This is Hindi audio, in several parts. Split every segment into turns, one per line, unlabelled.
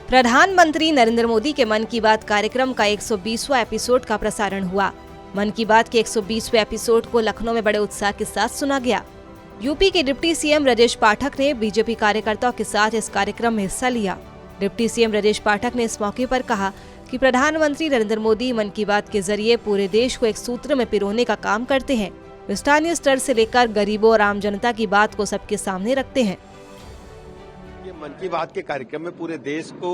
प्रधानमंत्री नरेंद्र मोदी के मन की बात कार्यक्रम का 120वां एपिसोड का प्रसारण हुआ। मन की बात के 120वें एपिसोड को लखनऊ में बड़े उत्साह के साथ सुना गया। यूपी के डिप्टी सीएम राजेश पाठक ने बीजेपी कार्यकर्ताओं के साथ इस कार्यक्रम में हिस्सा लिया। डिप्टी सीएम राजेश पाठक ने इस मौके पर कहा कि प्रधानमंत्री नरेंद्र मोदी मन की बात के जरिए पूरे देश को एक सूत्र में पिरोने का काम करते हैं। वे स्थानीय स्तर से लेकर गरीबों और आम जनता की बात को सबके सामने रखते हैं।
मन की बात के कार्यक्रम में पूरे देश को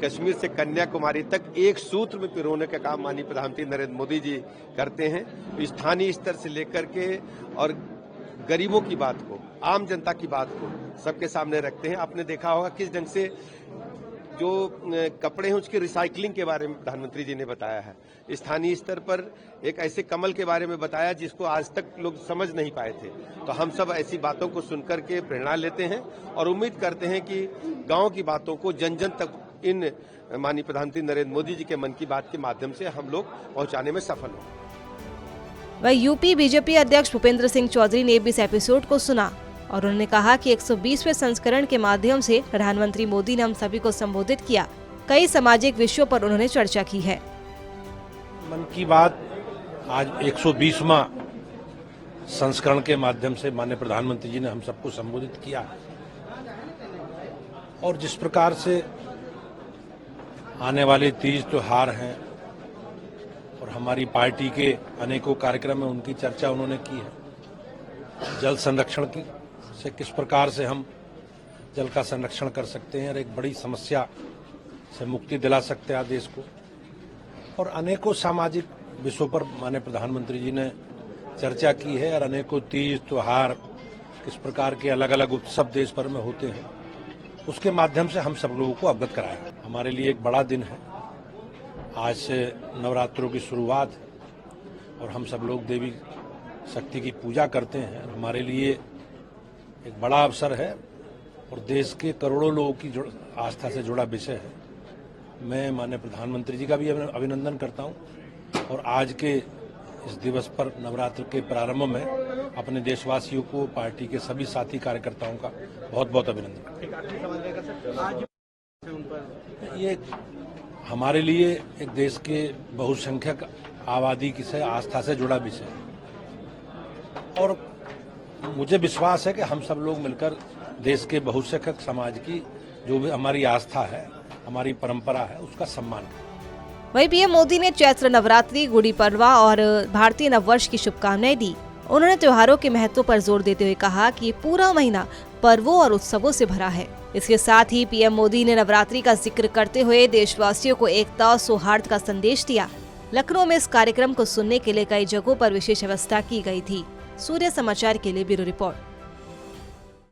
कश्मीर से कन्याकुमारी तक एक सूत्र में पिरोने का काम माननीय प्रधानमंत्री नरेंद्र मोदी जी करते हैं। स्थानीय स्तर से लेकर के और गरीबों की बात को, आम जनता की बात को सबके सामने रखते हैं। आपने देखा होगा किस ढंग से जो कपड़े हैं उसकी रिसाइकलिंग के बारे में प्रधानमंत्री जी ने बताया है। स्थानीय स्तर पर एक ऐसे कमल के बारे में बताया जिसको आज तक लोग समझ नहीं पाए थे। तो हम सब ऐसी बातों को सुनकर के प्रेरणा लेते हैं और उम्मीद करते हैं कि गांव की बातों को जन जन तक इन माननीय प्रधानमंत्री नरेंद्र मोदी जी के मन की बात के माध्यम से हम लोग पहुंचाने में सफल हों।
वहीं यूपी बीजेपी अध्यक्ष भूपेंद्र सिंह चौधरी ने भी इस एपिसोड को सुना और उन्होंने कहा कि 120वें संस्करण के माध्यम से प्रधानमंत्री मोदी ने हम सभी को संबोधित किया। कई सामाजिक विषयों पर उन्होंने चर्चा की है।
मन की बात आज 120वां संस्करण के माध्यम से माननीय प्रधानमंत्री जी ने हम सबको संबोधित किया और जिस प्रकार से आने वाले तीज त्योहार हैं और हमारी पार्टी के अनेकों कार्यक्रम में उनकी चर्चा उन्होंने की है। जल संरक्षण की से किस प्रकार से हम जल का संरक्षण कर सकते हैं और एक बड़ी समस्या से मुक्ति दिला सकते हैं देश को, और अनेकों सामाजिक विषयों पर माननीय प्रधानमंत्री जी ने चर्चा की है और अनेकों तीज त्योहार किस प्रकार के अलग अलग उत्सव देश भर में होते हैं उसके माध्यम से हम सब लोगों को अवगत कराया। हमारे लिए एक बड़ा दिन है। आज से नवरात्रों की शुरुआत है और हम सब लोग देवी शक्ति की पूजा करते हैं। हमारे लिए एक बड़ा अवसर है और देश के करोड़ों लोगों की आस्था से जुड़ा विषय है। मैं माननीय प्रधानमंत्री जी का भी अभिनंदन करता हूं और आज के इस दिवस पर नवरात्र के प्रारंभ में अपने देशवासियों को, पार्टी के सभी साथी कार्यकर्ताओं का बहुत बहुत अभिनंदन। ये हमारे लिए एक देश के बहुसंख्यक आबादी से आस्था से जुड़ा विषय है और मुझे विश्वास है कि हम सब लोग मिलकर देश के बहुसंख्यक समाज की जो भी हमारी आस्था है, हमारी परंपरा है, उसका सम्मान करें।
वहीं पीएम मोदी ने चैत्र नवरात्रि, गुड़ी पड़वा और भारतीय नववर्ष की शुभकामनाएं दी। उन्होंने त्योहारों के महत्व पर जोर देते हुए कहा कि ये पूरा महीना पर्वों और उत्सवों से भरा है। इसके साथ ही पीएम मोदी ने नवरात्रि का जिक्र करते हुए देशवासियों को एकता और सौहार्द का संदेश दिया। लखनऊ में इस कार्यक्रम को सुनने के लिए कई जगहों पर विशेष व्यवस्था की गई थी। सूर्य समाचार के लिए ब्यूरो रिपोर्ट।